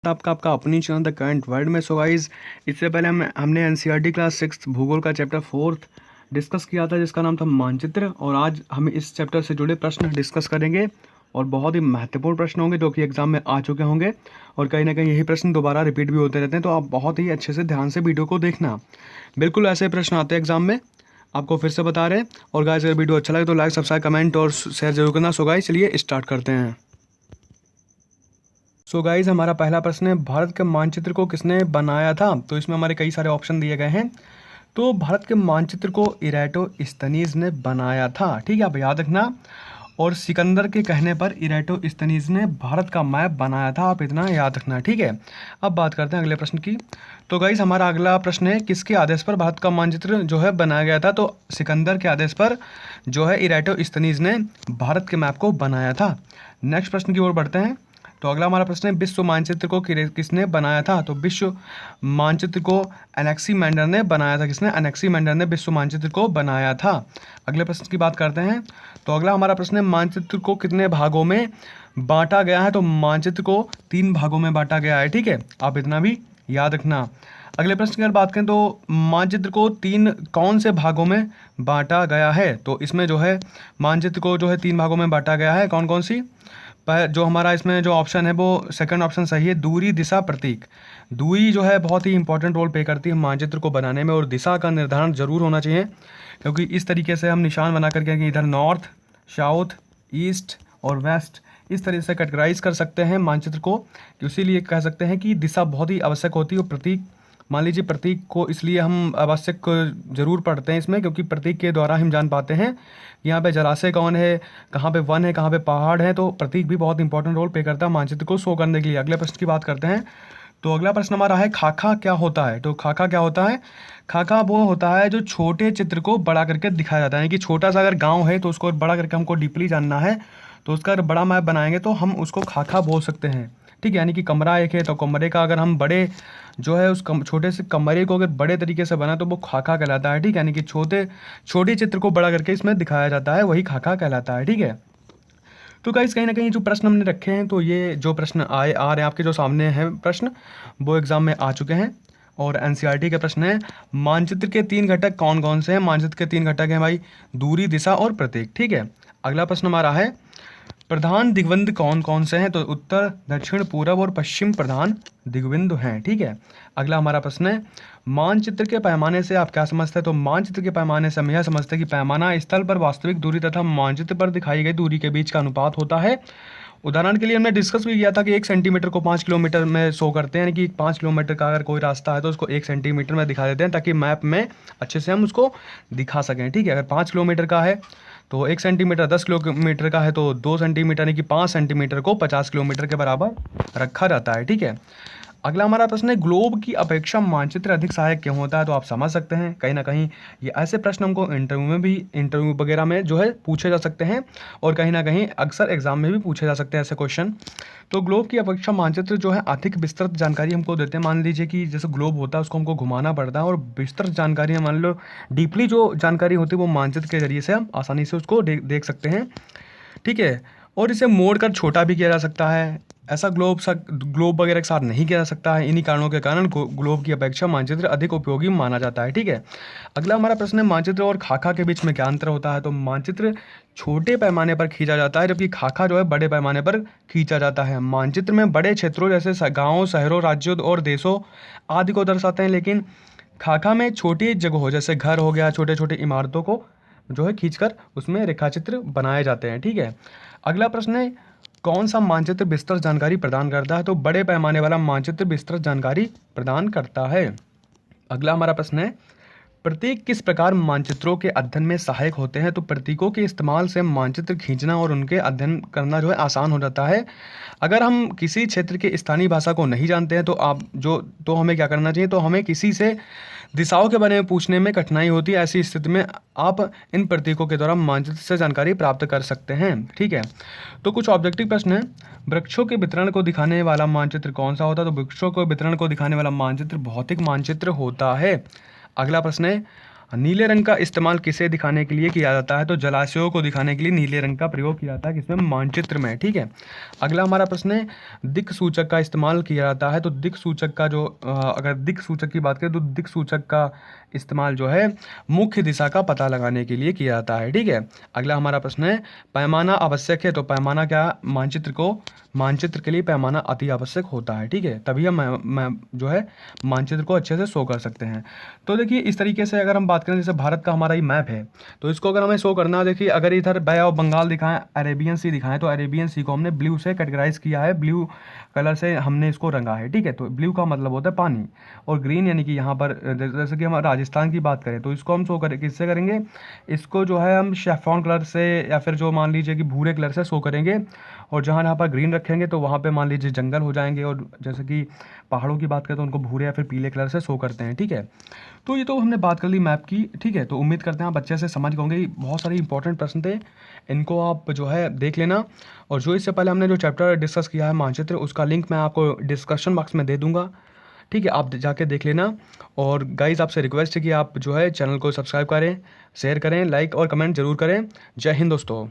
आपका अपनी channel the current world में। सो गाइस, इससे पहले हमने एनसीईआरटी क्लास 6 भूगोल का चैप्टर 4 डिस्कस किया था जिसका नाम था मानचित्र। और आज हम इस चैप्टर से जुड़े प्रश्न डिस्कस करेंगे और बहुत ही महत्वपूर्ण प्रश्न होंगे जो कि एग्जाम में आ चुके होंगे और कहीं ना कहीं यही प्रश्न दोबारा रिपीट भी होते रहते हैं। तो आप बहुत ही अच्छे से ध्यान से वीडियो को देखना, बिल्कुल ऐसे प्रश्न आते हैं एग्जाम में, आपको फिर से बता रहे हैं। और गाइस, अगर वीडियो अच्छा लगे तो लाइक, सब्सक्राइब, कमेंट और शेयर जरूर करना। सो गाइस, चलिए स्टार्ट करते हैं। सो गाइज, हमारा पहला प्रश्न है, भारत के मानचित्र को किसने बनाया था? तो इसमें हमारे कई सारे ऑप्शन दिए गए हैं। तो भारत के मानचित्र को इराटोस्थनीज ने बनाया था, ठीक है, आप याद रखना। और सिकंदर के कहने पर इराटोस्थनीज ने भारत का मैप बनाया था, आप इतना याद रखना, ठीक है। अब बात करते हैं अगले प्रश्न की। तो गाइज, हमारा अगला प्रश्न है, किसके आदेश पर भारत का मानचित्र जो है बनाया गया था? तो सिकंदर के आदेश पर जो है इराटोस्थनीज ने भारत के मैप को बनाया था। नेक्स्ट प्रश्न की ओर बढ़ते हैं। तो अगला हमारा प्रश्न है, विश्व मानचित्र को किसने बनाया था? तो विश्व मानचित्र को एनेक्सीमेंडर ने बनाया था। किसने? एनेक्सीमेंडर ने विश्व मानचित्र को बनाया था। अगले प्रश्न की बात करते हैं। तो अगला हमारा प्रश्न है, मानचित्र को कितने भागों में बांटा गया है? तो मानचित्र को 3 भागों में बांटा गया है, ठीक है, आप इतना भी याद रखना। अगले प्रश्न की अगर बात करें तो मानचित्र को 3 कौन से भागों में बांटा गया है? तो इसमें जो है मानचित्र को जो है 3 भागों में बांटा गया है। कौन कौन सी? पर जो हमारा इसमें जो ऑप्शन है वो सेकंड ऑप्शन सही है, दूरी, दिशा, प्रतीक। दूरी जो है बहुत ही इंपॉर्टेंट रोल प्ले करती है मानचित्र को बनाने में, और दिशा का निर्धारण जरूर होना चाहिए, क्योंकि इस तरीके से हम निशान बना करके कि इधर नॉर्थ, साउथ, ईस्ट और वेस्ट इस तरह से कैटेगराइज कर सकते हैं मानचित्र को, इसीलिए कह सकते हैं कि दिशा बहुत ही आवश्यक होती है। और प्रतीक, मान लीजिए प्रतीक को इसलिए हम आवश्यक जरूर पढ़ते हैं इसमें, क्योंकि प्रतीक के द्वारा हम जान पाते हैं यहाँ पे जलाशय कौन है, कहाँ पे वन है, कहाँ पे पहाड़ है। तो प्रतीक भी बहुत इंपॉर्टेंट रोल प्ले करता है मानचित्र को शो करने के लिए। अगले प्रश्न की बात करते हैं। तो अगला प्रश्न हमारा है, खाका क्या होता है? तो खाका क्या होता है? खाका वो होता है जो छोटे चित्र को बड़ा करके दिखाया जाता है, यानी कि छोटा सा अगर गाँव है तो उसको बड़ा करके हमको डीपली जानना है, तो उसका अगर बड़ा मैप बनाएंगे तो हम उसको खाका बोल सकते हैं, ठीक है। यानी कि कमरा एक है तो कमरे का अगर हम बड़े जो है उस छोटे से कमरे को अगर बड़े तरीके से बना तो वो खाका कहलाता है, ठीक है। यानी कि छोटे चित्र को बड़ा करके इसमें दिखाया जाता है, वही खाका कहलाता है, ठीक है। तो गाइस, कहीं ना कहीं जो प्रश्न हमने रखे हैं, तो ये जो प्रश्न आ रहे हैं आपके जो सामने हैं प्रश्न, वो एग्जाम में आ चुके हैं। और एनसीईआरटी के प्रश्न है, मानचित्र के 3 घटक कौन कौन से हैं? मानचित्र के 3 घटक हैं भाई, दूरी, दिशा और प्रतीक, ठीक है। अगला प्रश्न हमारा है, प्रधान दिग्बंध कौन कौन से हैं? तो उत्तर, दक्षिण, पूर्व और पश्चिम प्रधान दिग्बिंदु हैं, ठीक है। अगला हमारा प्रश्न है, मानचित्र के पैमाने से आप क्या समझते हैं? तो मानचित्र के पैमाने से हम यह समझते हैं कि पैमाना स्थल पर वास्तविक दूरी तथा मानचित्र पर दिखाई गई दूरी के बीच का अनुपात होता है। उदाहरण के लिए हमने डिस्कस भी किया था कि 1 सेंटीमीटर को 5 किलोमीटर में शो करते हैं, यानी कि 5 किलोमीटर का अगर कोई रास्ता है तो उसको 1 सेंटीमीटर में दिखा देते हैं, ताकि मैप में अच्छे से हम उसको दिखा सकें, ठीक है। अगर 5 किलोमीटर का है तो 1 सेंटीमीटर, 10 किलोमीटर का है तो 2 सेंटीमीटर, यानी कि 5 सेंटीमीटर को 50 किलोमीटर के बराबर रखा जाता है, ठीक है। अगला हमारा प्रश्न है, ग्लोब की अपेक्षा मानचित्र अधिक सहायक क्यों होता है? तो आप समझ सकते हैं कहीं ना कहीं ये ऐसे प्रश्न हमको इंटरव्यू वगैरह में जो है पूछे जा सकते हैं, और कहीं ना कहीं अक्सर एग्जाम में भी पूछे जा सकते हैं ऐसे क्वेश्चन। तो ग्लोब की अपेक्षा मानचित्र जो है अधिक विस्तृत जानकारी हमको देते हैं। मान लीजिए कि जैसे ग्लोब होता है उसको हमको घुमाना पड़ता है, और विस्तृत जानकारी, मान लो डीपली जो जानकारी होती है वो मानचित्र के जरिए से हम आसानी से उसको देख सकते हैं, ठीक है। और इसे मोड़ कर छोटा भी किया जा सकता है, ऐसा ग्लोब वगैरह के साथ नहीं किया जा सकता है। इन्हीं कारणों के कारण ग्लोब की अपेक्षा मानचित्र अधिक उपयोगी माना जाता है, ठीक है। अगला हमारा प्रश्न है, मानचित्र और खाका के बीच में क्या अंतर होता है? तो मानचित्र छोटे पैमाने पर खींचा जाता है, जबकि खाका जो है बड़े पैमाने पर खींचा जाता है। मानचित्र में बड़े क्षेत्रों जैसे गाँव, शहरों, राज्यों और देशों आदि को दर्शाते हैं, लेकिन खाका में छोटी जगहों जैसे घर हो गया, छोटे छोटे इमारतों को जो है खींचकर उसमें रेखाचित्र बनाए जाते हैं, ठीक है। अगला प्रश्न है, कौन सा मानचित्र विस्तृत जानकारी प्रदान करता है? तो बड़े पैमाने वाला मानचित्र विस्तृत जानकारी प्रदान करता है। अगला हमारा प्रश्न है, प्रतीक किस प्रकार मानचित्रों के अध्ययन में सहायक होते हैं? तो प्रतीकों के इस्तेमाल से मानचित्र खींचना और उनके अध्ययन करना जो है आसान हो जाता है। अगर हम किसी क्षेत्र के स्थानीय भाषा को नहीं जानते हैं तो हमें क्या करना चाहिए? तो हमें किसी से दिशाओं के बारे में पूछने में कठिनाई होती है। ऐसी स्थिति में आप इन प्रतीकों के द्वारा मानचित्र से जानकारी प्राप्त कर सकते हैं, ठीक है। तो कुछ ऑब्जेक्टिव प्रश्न है, वृक्षों के वितरण को दिखाने वाला मानचित्र कौन सा होता है? तो वृक्षों को वितरण को दिखाने वाला मानचित्र भौतिक मानचित्र होता है। अगला प्रश्न है, नीले रंग का इस्तेमाल किसे दिखाने के लिए किया जाता है? तो जलाशयों को दिखाने के लिए नीले रंग का प्रयोग किया जाता है किसमें? मानचित्र में। ठीक है, अगला हमारा प्रश्न है, दिक् सूचक का इस्तेमाल किया जाता है। तो दिक् सूचक का जो अगर दिक् सूचक की बात करें तो दिक् सूचक का इस्तेमाल जो है मुख्य दिशा का पता लगाने के लिए किया जाता है। ठीक है, अगला हमारा प्रश्न है, पैमाना आवश्यक है। तो पैमाना क्या? मानचित्र के लिए पैमाना अति आवश्यक होता है। ठीक है, तभी हम जो है मानचित्र को अच्छे से शो कर सकते हैं। तो देखिए इस तरीके से अगर हम बात करें, जैसे भारत का हमारा ये मैप है, तो इसको अगर हमें शो करना है, देखिए अगर इधर बे ऑफ बंगाल दिखाएं, अरेबियन सी दिखाएं, तो अरेबियन सी को हमने ब्लू से कैटेगराइज किया है, ब्लू कलर से हमने इसको रंगा है। ठीक है, तो ब्लू का मतलब होता है पानी, और ग्रीन यानी कि यहाँ पर जैसे कि हम राजस्थान की बात करें तो इसको हम शो करें किससे करेंगे? इसको जो है हम शेफरॉन कलर से या फिर जो मान लीजिए कि भूरे कलर से शो करेंगे, और जहाँ जहाँ पर ग्रीन रखेंगे तो वहाँ पे मान लीजिए जंगल हो जाएंगे, और जैसे कि पहाड़ों की बात करें तो उनको भूरे या फिर पीले कलर से शो करते हैं। ठीक है, तो ये तो हमने बात कर ली मैप की। ठीक है, तो उम्मीद करते हैं आप अच्छे से समझ गए होंगे। बहुत सारे इंपॉर्टेंट प्रश्न थे, इनको आप जो है देख लेना। और जो इससे पहले हमने जो चैप्टर डिस्कस किया है मानचित्र, उसका लिंक मैं आपको डिस्क्रिप्शन बॉक्स में दे दूंगा। ठीक है, आप जाके देख लेना। और गाइज़ आपसे रिक्वेस्ट है कि आप जो है चैनल को सब्सक्राइब करें, शेयर करें, लाइक और कमेंट जरूर करें। जय हिंद दोस्तों।